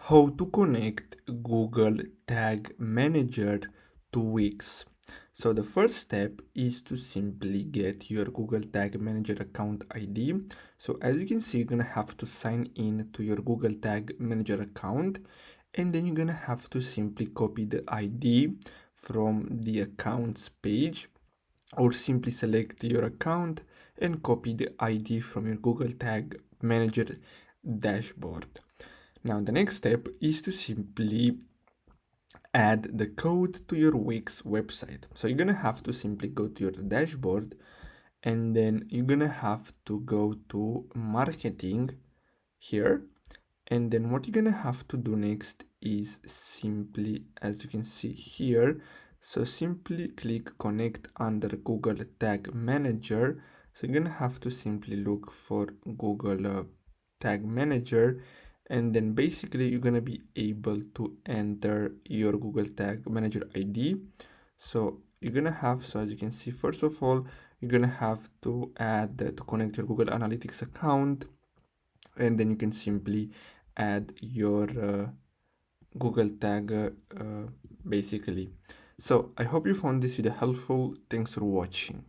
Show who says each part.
Speaker 1: How to connect Google Tag Manager to Wix. So the first step is to simply get your Google Tag Manager account ID. So as you can see, you're gonna have to sign in to your Google Tag Manager account, and then you're gonna have to simply copy the ID from the accounts page, or simply select your account and copy the ID from your Google Tag Manager dashboard. Now the next step is to simply add the code to your Wix website. So you're gonna have to simply go to your dashboard, and then you're gonna have to go to marketing here. And then what you're gonna have to do next is simply, as you can see here, so simply click connect under Google Tag Manager. So you're gonna have to simply look for Google Tag Manager, and then basically you're gonna be able to enter your Google Tag Manager ID. So you're gonna have, so as you can see, first of all, you're gonna have to add to connect your Google Analytics account, and then you can simply add your Google tag basically. So I hope you found this video helpful. Thanks for watching.